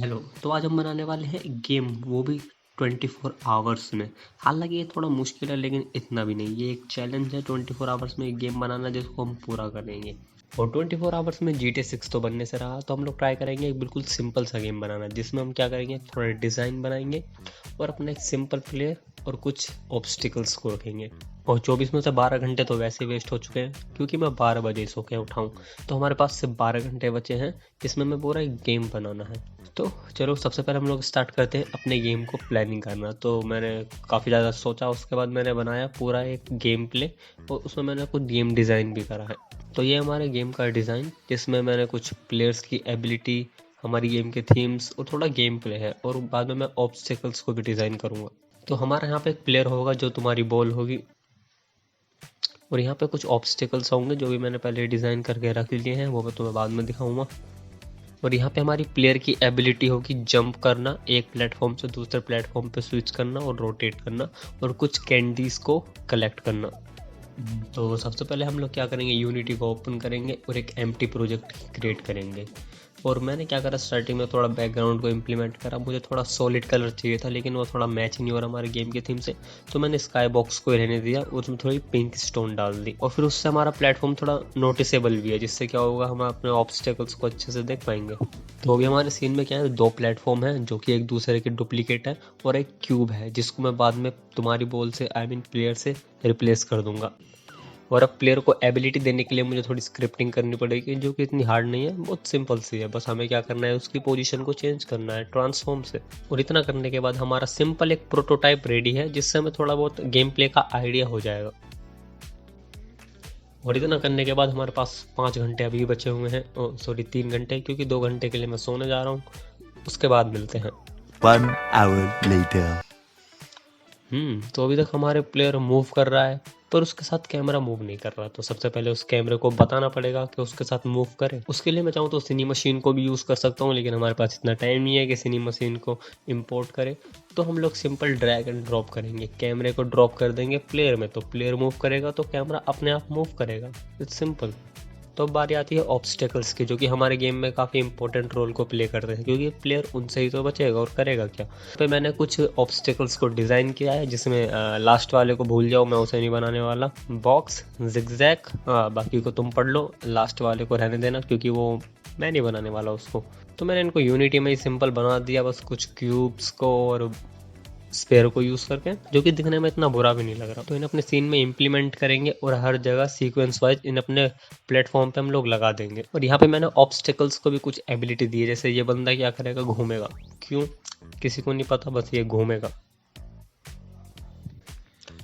Hello. तो आज हम बनाने वाले हैं एक गेम, वो भी 24 आवर्स में। हालांकि ये थोड़ा मुश्किल है लेकिन इतना भी नहीं। ये एक चैलेंज है 24 आवर्स में एक गेम बनाना जिसको हम पूरा करेंगे। और 24 आवर्स में GTA 6 तो बनने से रहा, तो हम लोग ट्राई करेंगे एक बिल्कुल सिंपल सा गेम बनाना जिसमें हम क्या करेंगे, थोड़ा डिज़ाइन बनाएंगे और अपना एक सिंपल प्लेयर और कुछ ऑब्स्टिकल्स को रखेंगे। और 24 में से 12 घंटे तो वैसे वेस्ट हो चुके हैं क्योंकि मैं 12 बजे सो के उठाऊँ। तो हमारे पास सिर्फ 12 घंटे बचे हैं जिसमें हमें पूरा एक गेम बनाना है। तो चलो सबसे पहले हम लोग स्टार्ट करते हैं अपने गेम को प्लानिंग करना। तो मैंने काफ़ी ज़्यादा सोचा, उसके बाद मैंने बनाया पूरा एक गेम प्ले और उसमें मैंने कुछ गेम डिज़ाइन भी करा है। तो ये हमारे गेम का डिज़ाइन जिसमें मैंने कुछ प्लेयर्स की एबिलिटी, हमारी गेम के थीम्स और थोड़ा गेम प्ले है, और बाद में मैं ऑब्स्टिकल्स को भी डिज़ाइन करूँगा। तो हमारे यहाँ पे एक प्लेयर होगा जो तुम्हारी बॉल होगी, और यहाँ पे कुछ ऑब्स्टिकल्स होंगे जो भी मैंने पहले डिज़ाइन करके रख लिए हैं, वो मैं तुम्हें बाद में दिखाऊंगा। और यहाँ पे हमारी प्लेयर की एबिलिटी होगी जंप करना, एक प्लेटफॉर्म से दूसरे प्लेटफॉर्म पे स्विच करना और रोटेट करना, और कुछ कैंडीज को कलेक्ट करना। तो सबसे पहले हम लोग क्या करेंगे, यूनिटी को ओपन करेंगे और एक एम्प्टी प्रोजेक्ट क्रिएट करेंगे। और मैंने क्या करा, स्टार्टिंग में थोड़ा बैकग्राउंड को इम्प्लीमेंट करा। मुझे थोड़ा सॉलिड कलर चाहिए था लेकिन वो थोड़ा मैच नहीं हो रहा हमारे गेम के थीम से, तो मैंने स्काई बॉक्स को रहने दिया और उसमें थोड़ी पिंक स्टोन डाल दी। और फिर उससे हमारा प्लेटफॉर्म थोड़ा नोटिसेबल भी है, जिससे क्या होगा, हम अपने ऑब्स्टेकल्स को अच्छे से देख पाएंगे। तो अभी हमारे सीन में क्या है, दो प्लेटफॉर्म है जो कि एक दूसरे के डुप्लीकेट है, और एक क्यूब है जिसको मैं बाद में तुम्हारी बॉल से, आई मीन प्लेयर से रिप्लेस कर दूंगा। और अब प्लेयर को एबिलिटी देने के लिए मुझे थोड़ी स्क्रिप्टिंग करनी पड़ेगी जो कि इतनी हार्ड नहीं है, बहुत सिंपल सी है। बस हमें क्या करना है, उसकी पोजीशन को चेंज करना है ट्रांसफॉर्म से। और इतना करने के बाद हमारा सिंपल एक प्रोटोटाइप रेडी है जिससे हमें थोड़ा बहुत गेम प्ले का आइडिया हो जाएगा। और इतना करने के बाद हमारे पास 5 घंटे अभी बचे हुए हैं, सॉरी 3 घंटे, क्योंकि 2 घंटे के लिए मैं सोने जा रहा हूँ। उसके बाद मिलते हैं। 1 hour later. तो अभी तक हमारे प्लेयर मूव कर रहा है पर उसके साथ कैमरा मूव नहीं कर रहा। तो सबसे पहले उस कैमरे को बताना पड़ेगा कि उसके साथ मूव करे। उसके लिए मैं चाहूँ तो सिनी मशीन को भी यूज़ कर सकता हूँ, लेकिन हमारे पास इतना टाइम नहीं है कि सिनी मशीन को इंपोर्ट करे। तो हम लोग सिंपल ड्रैग एंड ड्रॉप करेंगे, कैमरे को ड्रॉप कर देंगे प्लेयर में, तो प्लेयर मूव करेगा तो कैमरा अपने आप मूव करेगा। It's simple. तो अब बारी आती है ऑब्स्टेकल्स की, जो कि हमारे गेम में काफ़ी इंपॉर्टेंट रोल को प्ले करते हैं, क्योंकि प्लेयर उनसे ही तो बचेगा और करेगा क्या। तो मैंने कुछ ऑब्स्टेकल्स को डिज़ाइन किया है जिसमें लास्ट वाले को भूल जाओ, मैं उसे नहीं बनाने वाला। बॉक्स, जिगजैग, बाकी को तुम पढ़ लो, लास्ट वाले को रहने देना क्योंकि वो मैं नहीं बनाने वाला उसको। तो मैंने इनको यूनिटी में ही सिंपल बना दिया, बस कुछ क्यूब्स को और स्पेयर को यूज़ करके, जो कि दिखने में इतना बुरा भी नहीं लग रहा। तो इन अपने सीन में इम्प्लीमेंट करेंगे और हर जगह सीक्वेंस वाइज इन अपने प्लेटफॉर्म पे हम लोग लगा देंगे। और यहाँ पे मैंने ऑब्स्टिकल्स को भी कुछ एबिलिटी दी है, जैसे ये बंदा क्या करेगा, घूमेगा। क्यों, किसी को नहीं पता, बस ये घूमेगा।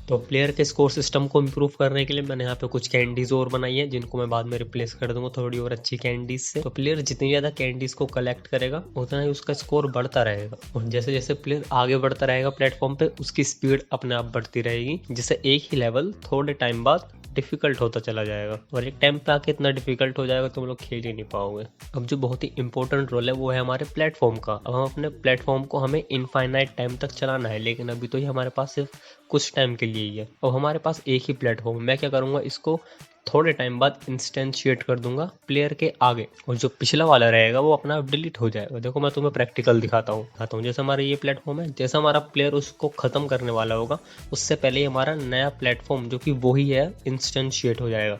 तो प्लेयर के स्कोर सिस्टम को इम्प्रूव करने के लिए मैंने यहाँ पे कुछ कैंडीज और बनाई है जिनको मैं बाद में रिप्लेस कर दूंगा थोड़ी और अच्छी कैंडीज से। तो प्लेयर जितनी ज़्यादा कैंडीज को कलेक्ट करेगा उतना ही उसका स्कोर बढ़ता रहेगा, और जैसे जैसे प्लेयर आगे बढ़ता रहेगा प्लेटफॉर्म पे, उसकी स्पीड अपने आप बढ़ती रहेगी, जिससे एक ही लेवल थोड़े टाइम बाद डिफिकल्ट होता चला जाएगा, और एक टाइम पे आके इतना डिफिकल्ट हो जाएगा तुम लोग खेल ही नहीं पाओगे। अब जो बहुत ही इंपॉर्टेंट रोल है वो है हमारे प्लेटफॉर्म का। अब हम अपने प्लेटफॉर्म को हमें इनफाइनाइट टाइम तक चलाना है, लेकिन अभी तो ये हमारे पास सिर्फ कुछ टाइम के लिए ही है। और हमारे पास एक ही प्लेटफॉर्म, मैं क्या करूँगा, इसको थोड़े टाइम बाद इंस्टेंशिएट कर दूंगा प्लेयर के आगे, और जो पिछला वाला रहेगा वो अपना डिलीट हो जाएगा। देखो मैं तुम्हें प्रैक्टिकल दिखाता हूँ। जैसे हमारा ये प्लेटफॉर्म है, जैसा हमारा प्लेयर उसको ख़त्म करने वाला होगा उससे पहले ही हमारा नया प्लेटफॉर्म जो कि वही है इंस्टेंशिएट हो जाएगा,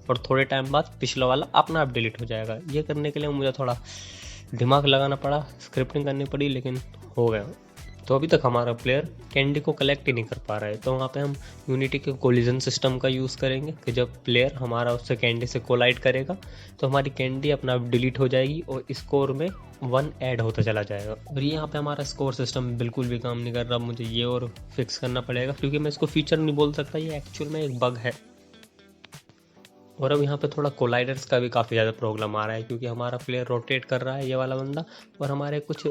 और थोड़े टाइम बाद पिछला वाला अपना आप डिलीट हो जाएगा। ये करने के लिए मुझे थोड़ा दिमाग लगाना पड़ा, स्क्रिप्टिंग करनी पड़ी, लेकिन हो गया। तो अभी तक हमारा प्लेयर कैंडी को कलेक्ट ही नहीं कर पा रहा है, तो वहाँ पे हम यूनिटी के कोलिजन सिस्टम का यूज़ करेंगे कि जब प्लेयर हमारा उससे कैंडी से कोलाइड करेगा तो हमारी कैंडी अपना आप डिलीट हो जाएगी और स्कोर में 1 ऐड होता चला जाएगा। और ये यहाँ पे हमारा स्कोर सिस्टम बिल्कुल भी काम नहीं कर रहा, मुझे ये और फिक्स करना पड़ेगा, क्योंकि मैं इसको फीचर नहीं बोल सकता, ये एक्चुअल में एक बग है। और अब यहाँ पे थोड़ा कोलाइडर्स का भी काफ़ी ज़्यादा प्रॉब्लम आ रहा है, क्योंकि हमारा प्लेयर रोटेट कर रहा है ये वाला बंदा, और हमारे कुछ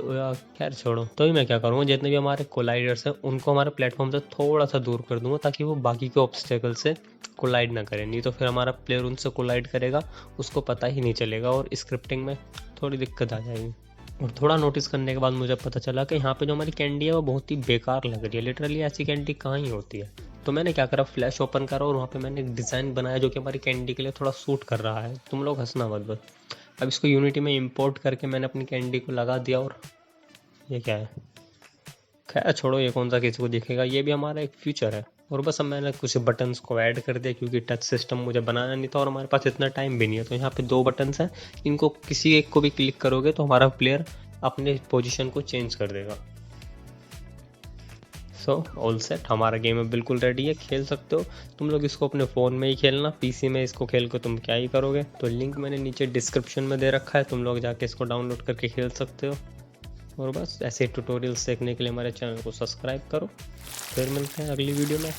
खैर छोड़ो। तो ही मैं क्या करूँगा, जितने भी हमारे कोलाइडर्स हैं उनको हमारे प्लेटफॉर्म से थोड़ा सा दूर कर दूंगा ताकि वो बाकी के ऑब्स्टेकल से कोलाइड ना करें, नहीं तो फिर हमारा प्लेयर उनसे कोलाइड करेगा, उसको पता ही नहीं चलेगा और स्क्रिप्टिंग में थोड़ी दिक्कत आ जाएगी। और थोड़ा नोटिस करने के बाद मुझे पता चला कि यहाँ पे जो हमारी कैंडी है वो बहुत ही बेकार लग रही है। लिटरली ऐसी कैंडी कहाँ ही होती है। तो मैंने क्या करा, फ्लैश ओपन करा और वहाँ पे मैंने एक डिज़ाइन बनाया जो कि हमारी कैंडी के लिए थोड़ा सूट कर रहा है। तुम लोग हंसना मत बस। अब इसको यूनिटी में इंपोर्ट करके मैंने अपनी कैंडी को लगा दिया और ये क्या है? खैर छोड़ो, ये कौन सा किसी को दिखेगा, ये भी हमारा एक फ्यूचर है। और बस अब मैंने कुछ बटन्स को ऐड कर दिया क्योंकि टच सिस्टम मुझे बनाना नहीं था और हमारे पास इतना टाइम भी नहीं है। तो यहाँ पे 2 बटन्स हैं, इनको किसी एक को भी क्लिक करोगे तो हमारा प्लेयर अपने पोजीशन को चेंज कर देगा। सो ऑल सेट, हमारा गेम अब बिल्कुल रेडी है, खेल सकते हो। तुम लोग इसको अपने फ़ोन में ही खेलना, पीसी में इसको खेल कर तुम क्या ही करोगे। तो लिंक मैंने नीचे डिस्क्रिप्शन में दे रखा है, तुम लोग जाके इसको डाउनलोड करके खेल सकते हो। और बस ऐसे ट्यूटोरियल्स देखने के लिए हमारे चैनल को सब्सक्राइब करो। फिर मिलते हैं अगली वीडियो में।